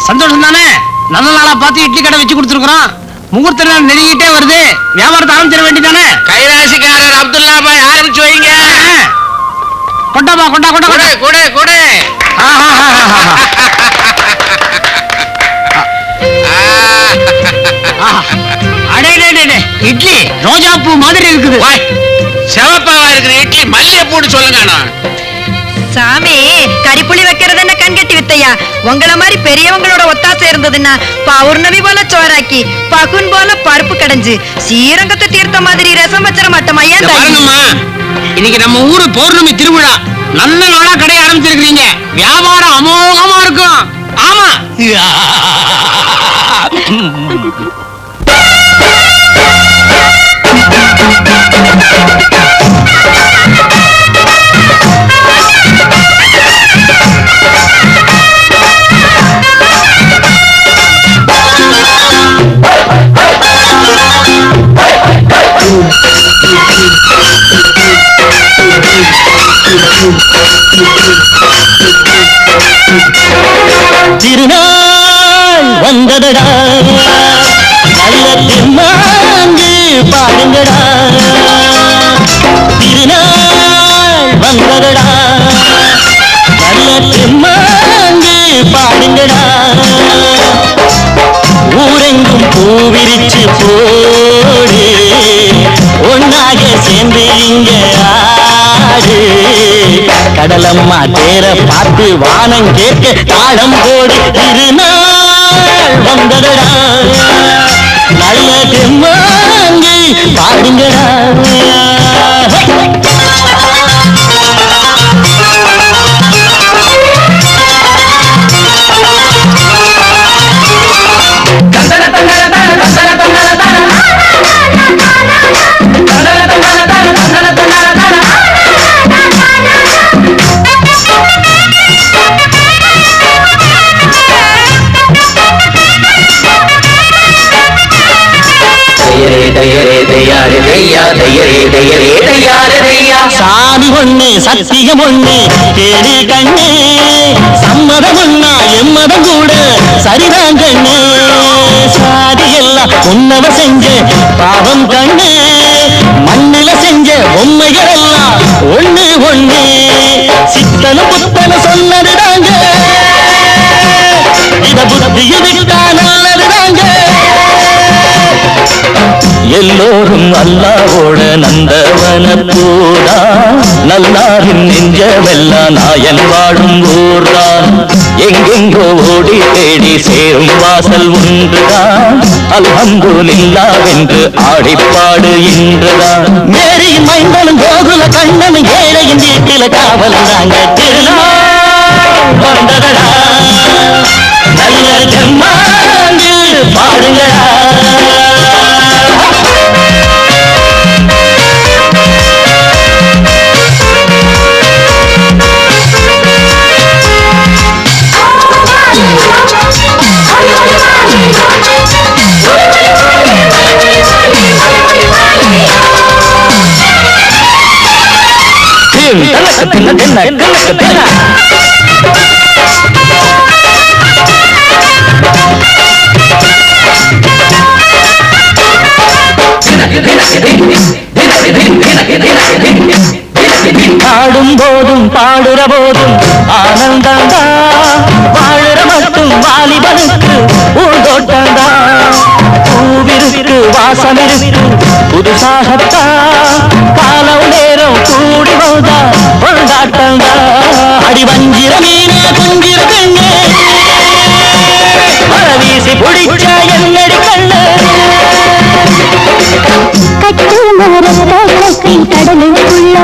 சந்தோஷம் தானே? நல்ல நாளா பார்த்து இட்லி கடை வச்சு கொடுத்துருக்கோம். முகூர்த்த நாள் நெருங்கிட்டே வருது. வியாபாரத்தை ஆரம்பிச்சிட வேண்டியதானே? கைராசிக்காரர் அப்துல்லா பாய் ஆரம்பிச்சு வைங்க. கொண்டாப்பா, கொண்டா கொண்டா கொண்டா கூட கூட. இட்லி ரோஜா பூ மாதிரி இருக்குது. செவப்பாவா இருக்கிற இட்லி மல்லிகைப்பூன்னு சொல்லுங்க. சாமி கறிப்புளி வைக்கிறது என்ன கண்கட்டி வித்தையா? உங்கள மாதிரி பெரியவங்களோட ஒத்தாசை இருந்ததுன்னா பௌர்ணமி போல சோறாக்கி பகுன் போல பருப்பு கடைஞ்சு ஸ்ரீரங்கத்தை தீர்த்த மாதிரி ரசம் வச்சிட மாட்டோமா? ஏன் இன்னைக்கு நம்ம ஊரு பௌர்ணமி திருவிழா. நல்ல நாளா கடை ஆரம்பிச்சிருக்கீங்க. வியாபாரம் அமோகமா இருக்கும். ஆமா. திருநாள் வந்ததடா, நல்ல திருநாங்கு பாருங்கடா. திருநாள் வந்ததடா, நல்ல திருநாங்கு பாருங்கடா. ஊரெங்கும் பூவிரிச்சு போடு, ஒன்னாக சேர்ந்து இங்க ஆடு. கடலம்மா தேர பார்த்து வானம் கேட்க தாளம் போடு. திருநாள் வந்ததடா, நல்ல தெம்மாங்கி பாடுங்கடா. சாமி ஒண்ணு சத்தியம் ஒண்ணு கேடு கண்ணு, சம்மதம் ஒண்ணா எம்மதம் கூட சரிதான் கண்ணு. சாதி எல்லாம் உன்னவ செஞ்ச பாவம் கண்ணு, மண்ணில செஞ்ச பொம்மைகள் எல்லாம் ஒண்ணு ஒண்ணு. சித்தனு புத்தனு சொன்னதுதாங்க, இத புத்திய விட்டா நல்லதுதாங்க. எல்லோரும் அல்லாவோட நந்தவன பூரா, நல்லாரின் நெஞ்சமெல்லாம் நாயன் வாழும் ஊர்தான். எங்கெங்கோ ஓடி தேடி சேரும் வாசல் ஒன்றுதான். அல்ஹம்துலில்லாஹ்வென்று ஆடிப்பாடு இன்றுதான். மேரியின் மைந்தனும் கோகுல கண்ணனும் ஏழையின் வீட்டில காவலாங்க. திருநாள் வந்ததடா, நல்ல ஜம்மாங்கு பாடுங்கடா. பாடும் போதும் பாடுற போதும் ஆனந்தந்தா, வாழுற மட்டும் வாலிபனுக்கு பூந்தோட்டந்தா. பூவிருக்கு வாசமிருக்கு புதுசாகத்தா, காலம் நேரம் கூடி போதா கொண்டாட்டந்தா. அடி வஞ்சிர மீனே குஞ்சிர பெண்ணே, மர வீசி பிடிச்சா என்னடி கண்ணு. கட்டு மரத்தை கடலுக்குள்ள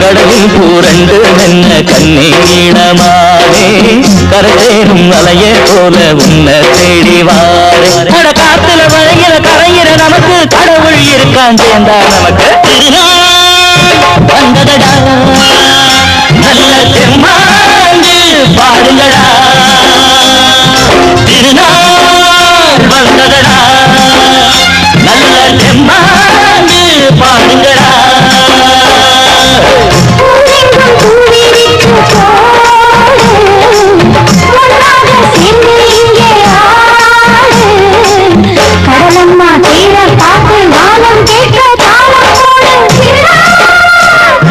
கடலில் பூரண்டு மென்ன கண்ணீடமானே, கரையேறும் அலைய போல உன்ன தேடி வாரே. காத்துல வளையிற கரையிற நமக்கு கடவுள் இருக்கான் சேர்ந்தா நமக்கு. வந்ததடா, நல்ல தெம்மாங்கு பாடுங்கடா. திருநாள் வந்ததடா, நல்ல தெம்மாங்கு பாடுங்கடா.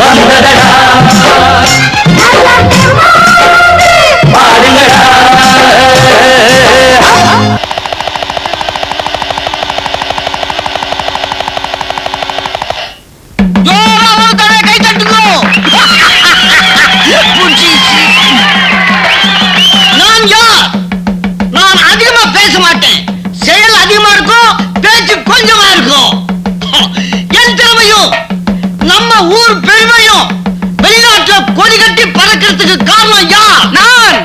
வந்ததடா பாடுங்கடா கை தட்டுங்கோ. நான் யார்? நான் அதிகமா பேச மாட்டேன், செயல் அதிகமா இருக்கும், பேச்சு கொஞ்சமா இருக்கும். என் திறமையும் நம்ம ஊர் பெருமையும் வெளிநாட்டுல கொடி கட்டி பறக்கிறதுக்கு காரணம் யார்? நான்.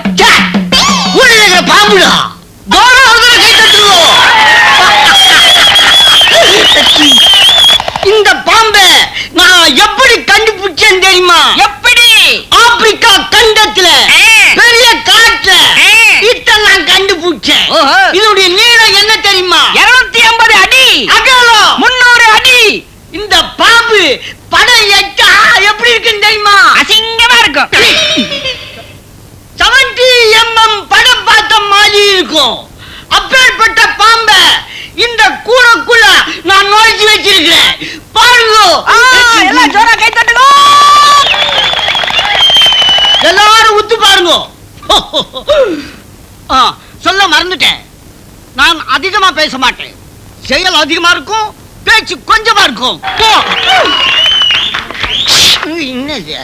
ஊரில் இருக்கிற பாம்புடா. கை தட்டுவோம். இந்த பாம்பை நான் எப்படி கண்டுபிடிச்சேன் தெரியுமா? எப்படி? ஆப்பிரிக்கா கண்டத்துல பெரிய காட்டுல இத நான் கண்டுபிடிச்சேன். இதனுடைய நீளம் என்ன தெரியுமா? 250 அடி. அகலம் 300 அடி. இந்த பாம்பு படம் எட்டா எப்படி இருக்குன்னு தெரியுமா? அசிங்கமா இருக்கும். 70 mm படம் பார்த்த மாதிரி இருக்கும். அப்பேற்பட்ட பாம்பை இந்த கூடக்குள்ள நான் நுழைச்சு வச்சிருக்கிறேன். பாருங்க. எல்லாம் ஜோரா கை தட்டுங்க. எல்லாரும் உத்து பாருங்க. சொல்ல மறந்துட்டேன், நான் அதிகமா பேச மாட்டேன், செயல் அதிகமா இருக்கும், பேச்சு கொஞ்சமா இருக்கும். என்னது?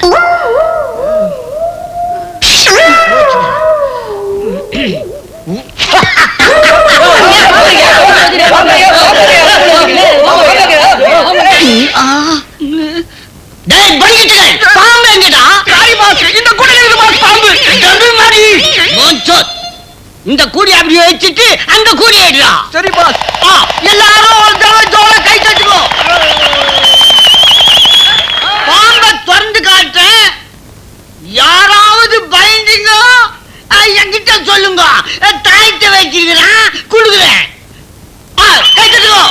இந்த கூடி அப்படி வச்சுட்டு அந்த கூடி ஆயிடுறா. சரி பாஸ். எல்லாரும் கை தட்டுக்கோ. பாம்பை திறந்து காட்டுறேன், யாராவது பயந்தீங்க என்கிட்ட சொல்லுங்க, தாய்த்த வச்சிருக்கிறேன், கொடுக்குறேன். கை தட்டுக்கோ.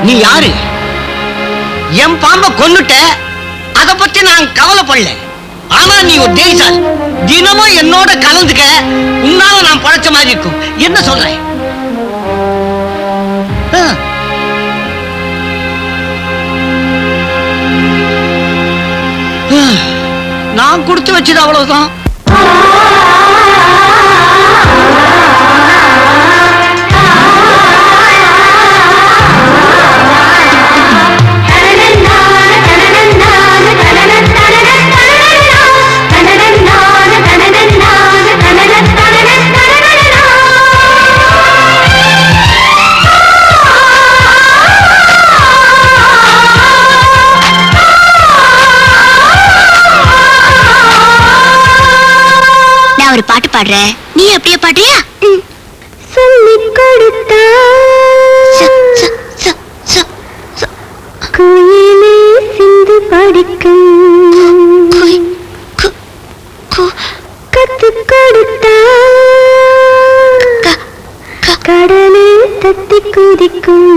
நீ யாரு? என் பாம்பை கொன்னுட்ட, அத பத்தி நான் கவலைப்படல. ஆனா நீ ஒரு தைரியசாலி, தினமும் என்னோட கலந்துக்க, உன்னால நான் பழைச்ச மாதிரி இருக்கும். என்ன சொல்றேன்? நான் கொடுத்து வச்சது அவ்வளவுதான். ஒரு பாட்டு பாடுற, நீ அப்படியே பாடுறியா? சொல்லி கொடுத்தா குயிலே சிந்து படிக்கும், கத்து கொடுத்தா கடலே தத்தி குதிக்கும்.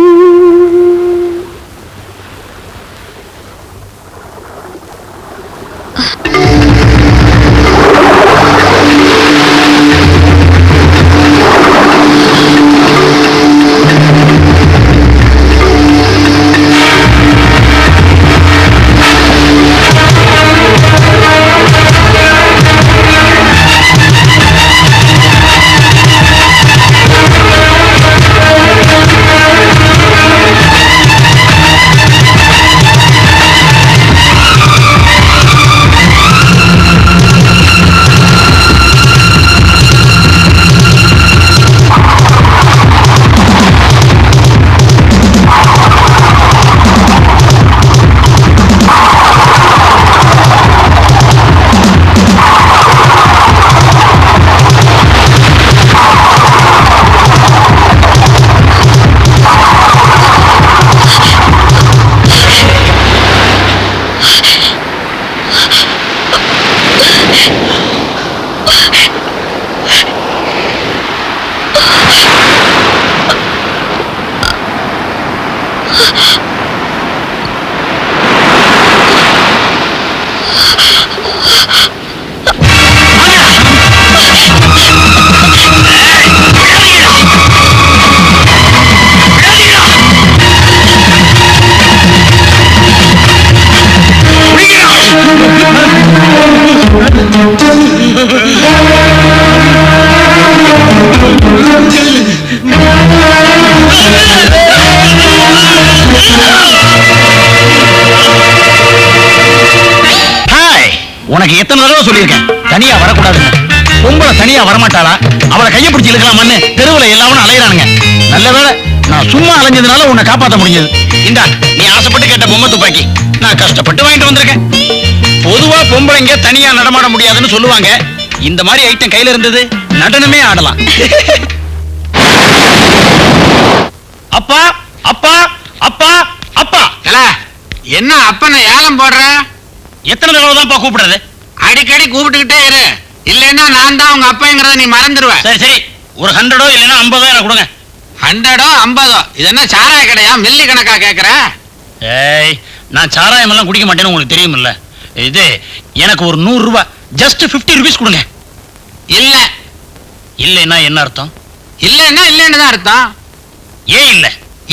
உனக்கு எத்தனை தடவை சொல்லியிருக்கேன் தனியா வரக்கூடாதுன்னு. பொம்பளை தனியா வரமாட்டாளா? அவளை கையை பிடிச்சி இழுக்கலாமான்னு தெருவுல எல்லாரும் அலையிறானுங்க. நல்ல வேளை நான் சும்மா அலைஞ்சதுனால உன்னை காப்பாற்ற முடிஞ்சது. இந்தா நீ ஆசைப்பட்டு கேட்ட பொம்மை துப்பாக்கி நான் கஷ்டப்பட்டு வாங்கிட்டு வந்திருக்கேன். பொதுவா பொம்பளைங்க தனியா நடமாட முடியாதுன்னு சொல்லுவாங்க. இந்த மாதிரி ஐட்டம் கையில இருந்தது, நடனமே ஆடலாம். அப்பா அப்பா அப்பா அப்பா. என்ன அப்பனை ஏலம் போடுற? எத்தனை தடவை தான்ப்பா கூப்பிடுறது? அடிக்கடி கூப்பிட்டுக்கிட்டே இரு, இல்லைன்னா நான் தான் உங்க அப்பங்கிறத நீ மறந்துடுவ. சரி சரி, ஒரு 100 இல்லைன்னா 50 எனக்கு கொடுங்க. 100 50 இது என்ன சாராய கடையா? மில்லி கணக்கா கேக்குற? ஏய், நான் சாராயம் எல்லாம் குடிக்க மாட்டேன்னு உங்களுக்கு தெரியுமில்ல. இது எனக்கு ஒரு 100 ரூபாய், ஜஸ்ட் 50 ருபீஸ் கொடுங்க. இல்ல. இல்லைன்னா என்ன அர்த்தம்? இல்லைன்னா இல்லைன்னு தான் அர்த்தம். ஏன் இல்ல?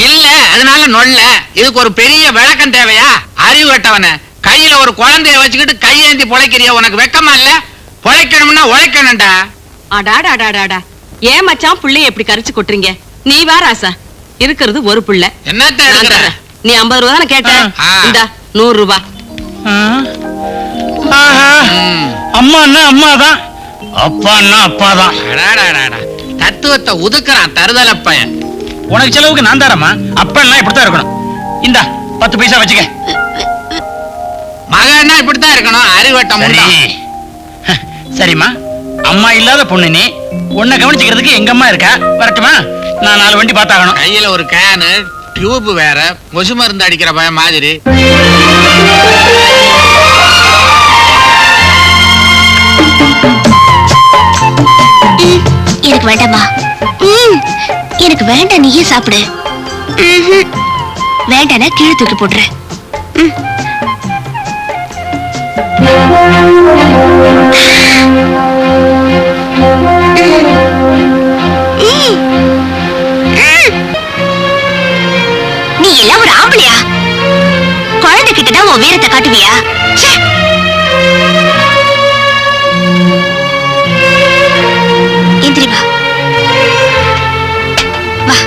இல்ல அதனால நொல்ல. இதுக்கு ஒரு பெரிய விளக்கம் தேவையா? அறிவு கட்டவன கையில ஒரு குழந்தைய வச்சுக்கிட்டு கையேந்தி பொழைக்கிறிய, உனக்கு வெக்கமா இல்ல? பொழைக்கணும்னா உழைக்கணும்டா. அடாடாடாடாடா, ஏன் மச்சான் புள்ளைய எப்படி கரிச்சு கொட்டுறீங்க? நீ வேற ஆசா, இருக்கிறது ஒரு புள்ள. என்னத்த நான் எடுக்கிற? தர்றேன். நீ 50 ரூபா தானே கேட்ட? ஆ. இந்தா 100 ரூபா. அம்மான்னா அம்மா தான், அப்பான்னா அப்பா தான். அடாடாடாடா, தத்துவத்தை உதுக்குறான் தருதல பையன். உனக்கு செலவுக்கு நான் தரமா? அப்பெல்லாம் இப்படித்தான் இருக்கணும். இந்த 10 பைசா வச்சுக்க. மகன்னா இப்படித்தான் இருக்கணும். அறிவட்டம் சரி சரிம்மா, அம்மா இல்லாத பொண்ணு நீ, உன்னை கவனிச்சுக்கிறதுக்கு எங்க அம்மா இருக்கா. வரட்டுமா? நான் 4 வண்டி பார்த்தாகணும். கையில ஒரு கேனு, டியூப் வேற, கொசு மருந்து அடிக்கிற பையன் மாதிரி. எனக்கு வேண்டாமா? எனக்கு வேண்டாம், நீயே சாப்பிடு. வேண்டானா கீழே தூக்கி போடுறேன். நீ எல்லாம் ஒரு ஆம்பளையா? குழந்தை கிட்டதான் உன் வீரத்தை காட்டுவியா? எந்திரி வா வா.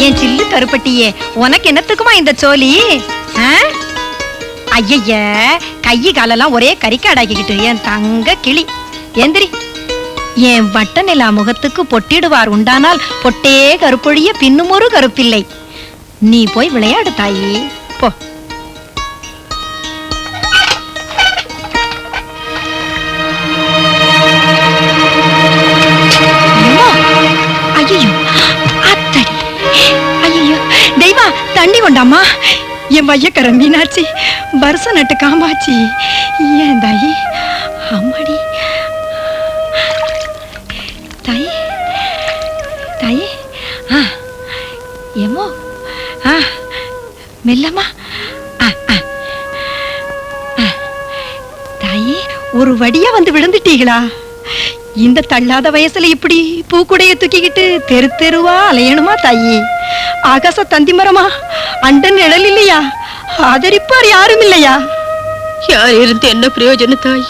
என் சில்லு கருப்பட்டியே, உனக்கு என்னத்துக்குமா இந்த சோலி? ஐய, கையை காலெல்லாம் ஒரே கறிக்காடாக்கிக்கிட்டு என் தங்க கிளி. எந்திரி. என் வட்ட நிலா முகத்துக்கு பொட்டிடுவார் உண்டானால் பொட்டே கருப்பொழிய பின்னும் ஒரு கருப்பில்லை. நீ போய் விளையாடு தாயி, போ. ஐயோ அத்தடி, ஐயோ தெய்வா, தண்ணி கொண்டாமா. என் வையக்கர மீனாட்சி, பர்ச நட்டு காமாட்சி, ஏன் தாயி, அம்மாடி தாயி, தாயி, ஏமோ, மெல்லமா. தாயி, ஒரு வடியா வந்து விழுந்துட்டீங்களா? இந்த தள்ளாத வயசுல இப்படி பூக்குடைய தூக்கிக்கிட்டு தெரு தெருவா அலையணுமா தாயி? ஆகாச தந்தி மரமா, அண்டன் நிழல் இல்லையா? ஆதரிப்பார் யாரும் இல்லையா? யார் இருந்து என்ன பிரயோஜனம் தாய்?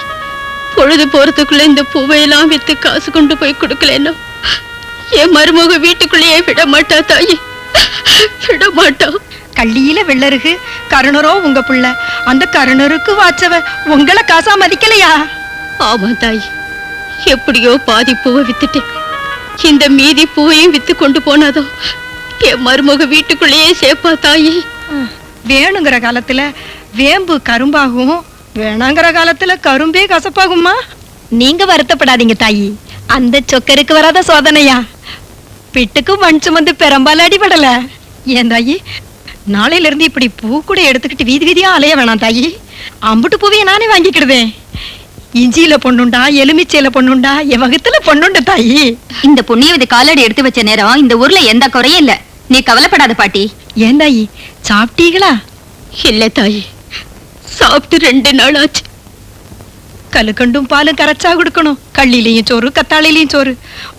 பொழுது போறதுக்குள்ள இந்த பூவையெல்லாம் வித்து காசு கொண்டு போய் கொடுக்கலன்னா என் மருமக வீட்டுக்குள்ளேயே விட மாட்டா தாயி, விட மாட்டா. கள்ளியில வெள்ளருகு கருணரோ உங்க புள்ள, அந்த கருணருக்கு வாச்சவ உங்களை காசா மதிக்கலையா? ஆமா தாய், எப்படியோ பாதி பூவை வித்துட்டேன். இந்த மீதி பூவையும் வித்து கொண்டு போனாதோ என் மருமக வீட்டுக்குள்ளேயே சேப்பா தாயி. வேணுங்கிற காலத்துல வேம்பு கரும்பாகும், வேணாங்கிற காலத்துல கரும்பே கசப்பாகுமா? நீங்க வருத்தப்படாதீங்க தாயி, அந்த சொக்கருக்கு வராத சோதனையா? பிட்டுக்கு மண் சுமந்து பெரும்பாலும் அடிபடல. ஏன் தாயி, நாளையில இருந்து இப்படி பூ கூட எடுத்துக்கிட்டு வீதி வீதியா அலைய வேணாம் தாயி. அம்புட்டு பூவையை நானே வாங்கிக்கிடுவேன். இஞ்சியில பொண்ணுண்டா, எலுமிச்சையில பொண்ணுண்டா, என் வகுத்துல பொண்ணுண்டு தாயி. இந்த புண்ணியவதி காலடி எடுத்து வச்ச நேரம் இந்த ஊர்ல எந்த குறையும் இல்ல. நீ கவலைப்படாத பாட்டி. ஏன் தாயி, சாப்பிட்டீங்களா? இல்ல தாயி, சாப்பிட்டு 2 நாள் ஆச்சு. கல்லுக்கண்டும் பாலும் கரைச்சா கொடுக்கணும். கள்ளிலையும் சோறு, கத்தாழையிலையும் சோறு.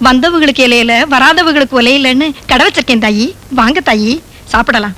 வந்தவங்களுக்கு இலையில, வராதவங்களுக்கு உலையிலன்னு கடை வச்சிருக்கேன் தாயி. வாங்க தாயி, சாப்பிடலாம்.